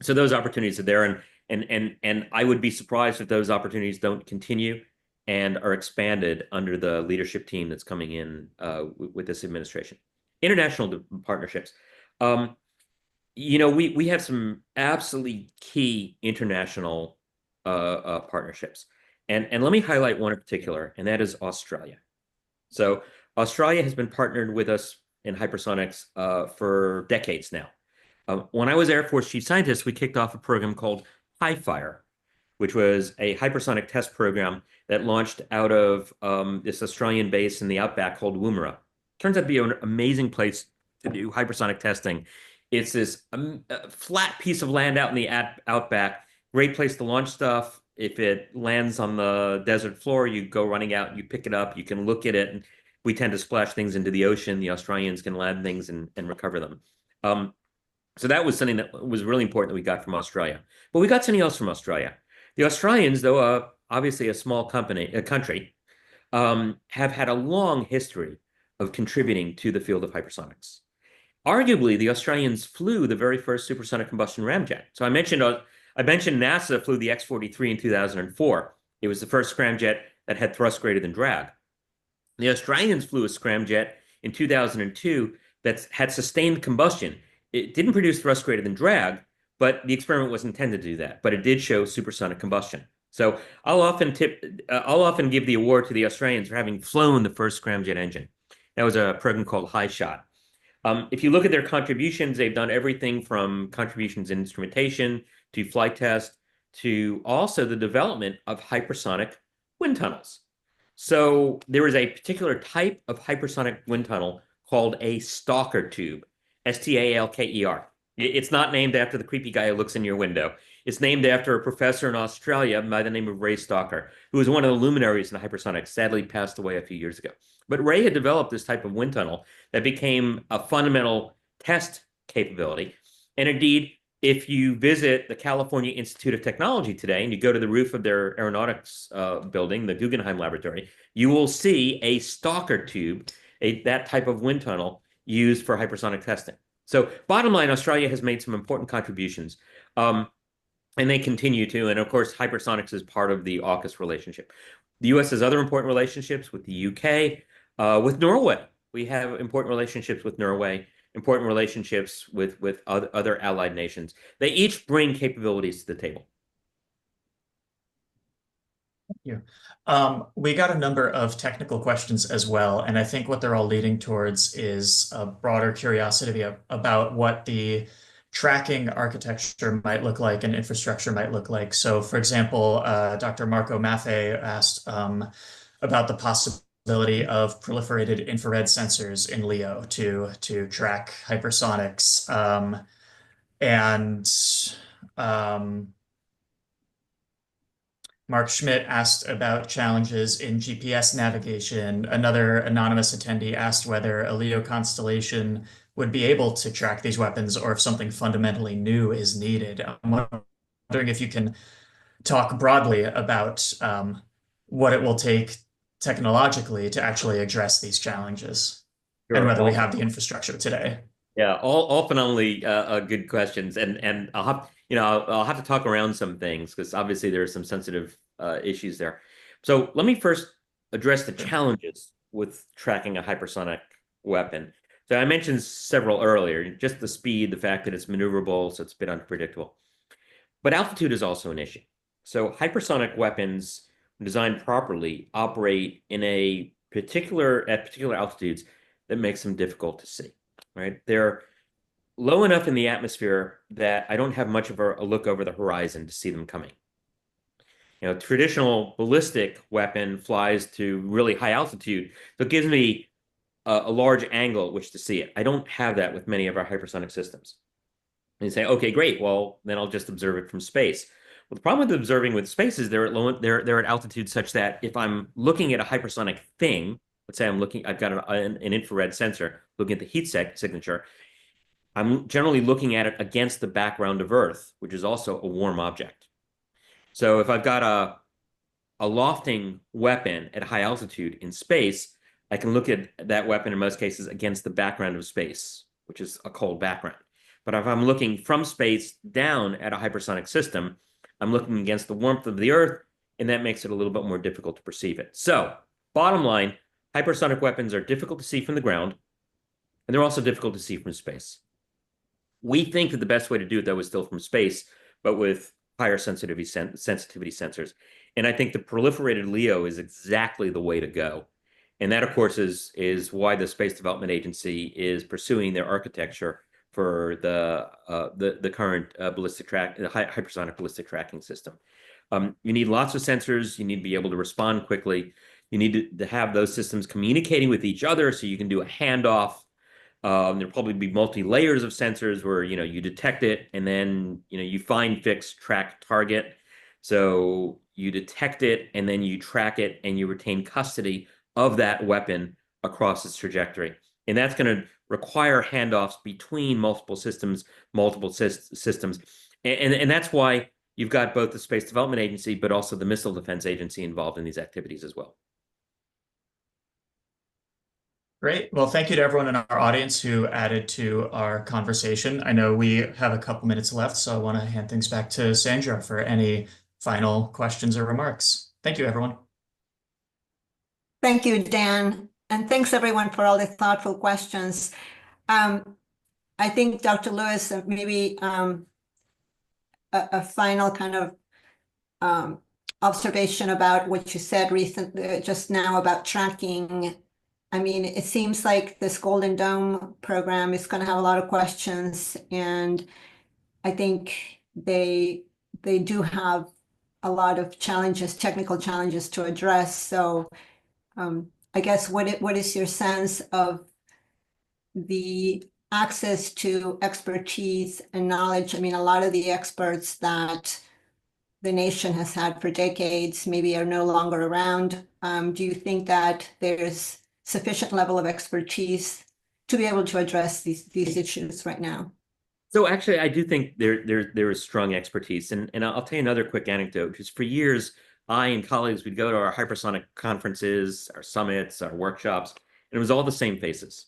So those opportunities are there, and I would be surprised if those opportunities don't continue and are expanded under the leadership team that's coming in with this administration. International partnerships. We have some absolutely key international partnerships, and let me highlight one in particular, and that is Australia. So Australia has been partnered with us in hypersonics for decades now. When I was Air Force Chief Scientist, we kicked off a program called HiFire, which was a hypersonic test program that launched out of this Australian base in the outback called Woomera. Turns out to be an amazing place to do hypersonic testing. It's this flat piece of land out in the outback, great place to launch stuff. If it lands on the desert floor, you go running out, you pick it up, you can look at it. And we tend to splash things into the ocean. The Australians can land things and recover them. So that was something that was really important that we got from Australia. But we got something else from Australia. The Australians, though obviously a small country, have had a long history of contributing to the field of hypersonics. Arguably, the Australians flew the very first supersonic combustion ramjet. So I mentioned NASA flew the X-43 in 2004. It was the first scramjet that had thrust greater than drag. The Australians flew a scramjet in 2002 that had sustained combustion. It didn't produce thrust greater than drag, but the experiment was intended to do that. But it did show supersonic combustion. So I'll often give the award to the Australians for having flown the first scramjet engine. That was a program called High Shot. If you look at their contributions, they've done everything from contributions in instrumentation to flight test to also the development of hypersonic wind tunnels. So there is a particular type of hypersonic wind tunnel called a stalker tube, Stalker. It's not named after the creepy guy who looks in your window. It's named after a professor in Australia by the name of Ray Stalker, who was one of the luminaries in hypersonics, sadly passed away a few years ago. But Ray had developed this type of wind tunnel that became a fundamental test capability. And indeed, if you visit the California Institute of Technology today and you go to the roof of their aeronautics building, the Guggenheim Laboratory, you will see a stalker tube, that type of wind tunnel used for hypersonic testing. So bottom line, Australia has made some important contributions, and they continue to. And of course, hypersonics is part of the AUKUS relationship. The U.S. has other important relationships with the U.K., with Norway. We have important relationships with Norway, important relationships with other allied nations. They each bring capabilities to the table. Thank you. We got a number of technical questions as well, and I think what they're all leading towards is a broader curiosity about what the tracking architecture might look like and infrastructure might look like. So, for example, Dr. Marco Maffei asked about the possibility of proliferated infrared sensors in LEO to track hypersonics. Mark Schmidt asked about challenges in GPS navigation. Another anonymous attendee asked whether a LEO constellation would be able to track these weapons or if something fundamentally new is needed. I'm wondering if you can talk broadly about what it will take technologically to actually address these challenges and whether we have the infrastructure today. Yeah, all phenomenally good questions, and I'll have to talk around some things because obviously there are some sensitive issues there. So let me first address the challenges with tracking a hypersonic weapon. So I mentioned several earlier, just the speed, the fact that it's maneuverable, so it's a bit unpredictable. But altitude is also an issue. So hypersonic weapons, designed properly, operate in at particular altitudes that makes them difficult to see, right? They're low enough in the atmosphere that I don't have much of a look over the horizon to see them coming. Traditional ballistic weapon flies to really high altitude, so it gives me a large angle at which to see it. I don't have that with many of our hypersonic systems. And you say, okay, great. Well, then I'll just observe it from space. Well, the problem with observing with space is they're at altitude such that if I'm looking at a hypersonic thing, let's say I've got an infrared sensor looking at the heat signature, I'm generally looking at it against the background of Earth, which is also a warm object. So if I've got a lofting weapon at high altitude in space, I can look at that weapon in most cases against the background of space, which is a cold background. But if I'm looking from space down at a hypersonic system, I'm looking against the warmth of the Earth, and that makes it a little bit more difficult to perceive it. So, bottom line, hypersonic weapons are difficult to see from the ground, and they're also difficult to see from space. We think that the best way to do it, though, is still from space, but with higher sensitivity sensors. And I think the proliferated LEO is exactly the way to go. And that, of course, is why the Space Development Agency is pursuing their architecture for the current hypersonic ballistic tracking system. You need lots of sensors. You need to be able to respond quickly. You need to have those systems communicating with each other so you can do a handoff. There'll probably be multi-layers of sensors where, you detect it and then, you find, fix, track, target. So you detect it and then you track it and you retain custody of that weapon across its trajectory. And that's going to require handoffs between multiple systems. And that's why you've got both the Space Development Agency, but also the Missile Defense Agency involved in these activities as well. Great. Well, thank you to everyone in our audience who added to our conversation. I know we have a couple minutes left, so I want to hand things back to Sandra for any final questions or remarks. Thank you, everyone. Thank you, Dan. And thanks, everyone, for all the thoughtful questions. I think, Dr. Lewis, maybe a final kind of observation about what you said just now about tracking. I mean, it seems like this Golden Dome program is going to have a lot of questions, and I think they do have a lot of challenges, technical challenges to address. So I guess what is your sense of the access to expertise and knowledge? I mean, a lot of the experts that the nation has had for decades maybe are no longer around. Do you think that there's sufficient level of expertise to be able to address these issues right now? So actually, I do think there is strong expertise. And I'll tell you another quick anecdote, because for years, I and colleagues would go to our hypersonic conferences, our summits, our workshops, and it was all the same faces.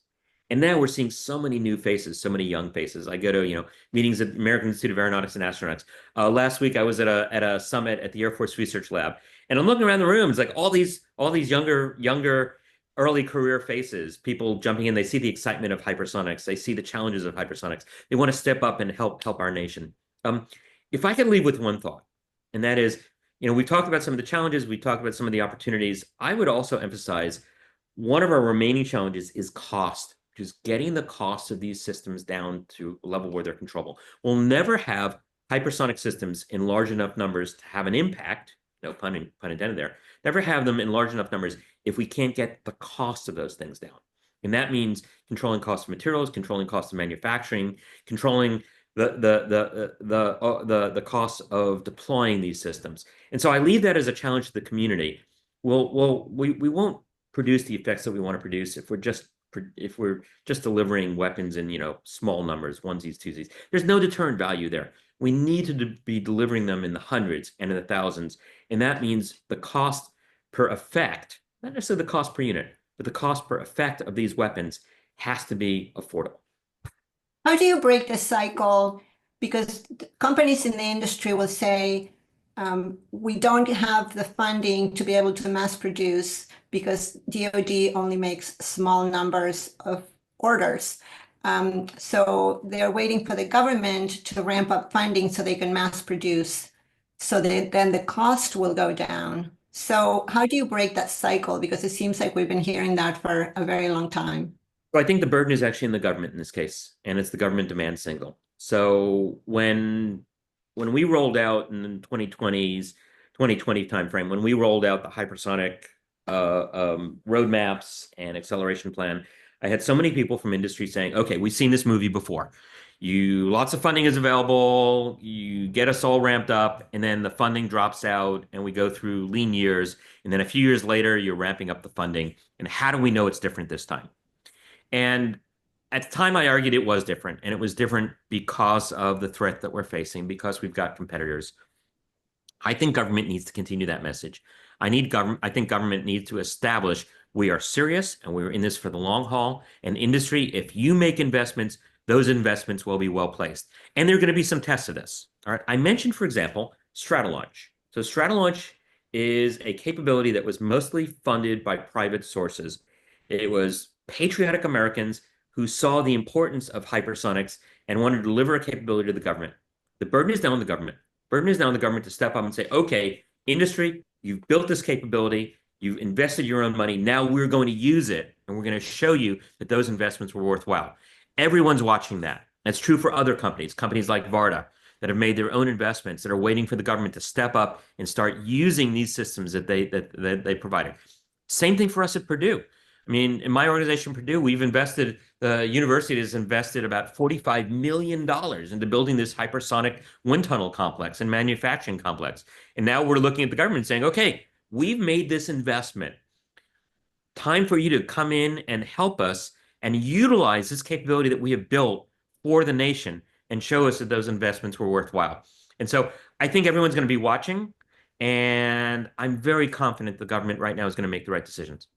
And now we're seeing so many new faces, so many young faces. I go to, meetings at American Institute of Aeronautics and Astronautics. Last week, I was at a summit at the Air Force Research Lab, and I'm looking around the room. It's like all these younger early career faces, people jumping in. They see the excitement of hypersonics. They see the challenges of hypersonics. They want to step up and help our nation. If I could leave with one thought, and that is, we talked about some of the challenges. We talked about some of the opportunities. I would also emphasize one of our remaining challenges is cost. Just getting the cost of these systems down to a level where they're controllable. We'll never have hypersonic systems in large enough numbers to have an impact, no pun intended there, never have them in large enough numbers if we can't get the cost of those things down. And that means controlling cost of materials, controlling cost of manufacturing, controlling the cost of deploying these systems. And so I leave that as a challenge to the community. We won't produce the effects that we want to produce if we're just delivering weapons in small numbers, onesies, twosies. There's no deterrent value there. We need to be delivering them in the hundreds and in the thousands, and that means the cost per effect, not necessarily the cost per unit, but the cost per effect of these weapons has to be affordable. How do you break the cycle? Because companies in the industry will say, we don't have the funding to be able to mass produce because DoD only makes small numbers of orders. So they're waiting for the government to ramp up funding so they can mass produce. so then the cost will go down. So how do you break that cycle? Because it seems like we've been hearing that for a very long time. So I think the burden is actually in the government in this case, and it's the government demand signal. So when we rolled out in the 2020 timeframe, when we rolled out the hypersonic roadmaps and acceleration plan, I had so many people from industry saying, okay, we've seen this movie before. Lots of funding is available, you get us all ramped up, and then the funding drops out and we go through lean years. And then a few years later, you're ramping up the funding. And how do we know it's different this time? And at the time, I argued it was different. And it was different because of the threat that we're facing, because we've got competitors. I think government needs to continue that message. I think government needs to establish we are serious and we're in this for the long haul. And industry, if you make investments, those investments will be well placed. And there are going to be some tests of this. All right. I mentioned, for example, Stratolaunch. So Stratolaunch is a capability that was mostly funded by private sources. It was patriotic Americans who saw the importance of hypersonics and wanted to deliver a capability to the government. The burden is now on the government. Burden is now on the government to step up and say, okay, industry, you've built this capability, you've invested your own money, now we're going to use it, and we're going to show you that those investments were worthwhile. Everyone's watching that. That's true for other companies like Varda, that have made their own investments, that are waiting for the government to step up and start using these systems that they provided. Same thing for us at Purdue. I mean, in my organization, Purdue, the university has invested about $45 million into building this hypersonic wind tunnel complex and manufacturing complex. And now we're looking at the government saying, okay, we've made this investment. Time for you to come in and help us and utilize this capability that we have built for the nation and show us that those investments were worthwhile. And so I think everyone's going to be watching, and I'm very confident the government right now is going to make the right decisions.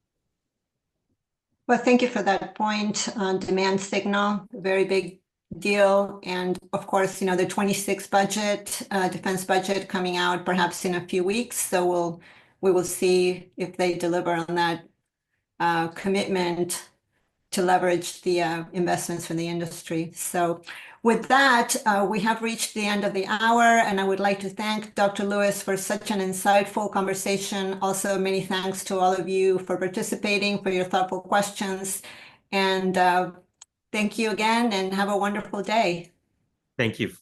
Well, thank you for that point. Demand signal, very big deal. And of course, the 26 budget, defense budget coming out perhaps in a few weeks. So we will see if they deliver on that commitment to leverage the investments from the industry. So with that, we have reached the end of the hour, and I would like to thank Dr. Lewis for such an insightful conversation. Also, many thanks to all of you for participating, for your thoughtful questions. And thank you again, and have a wonderful day. Thank you.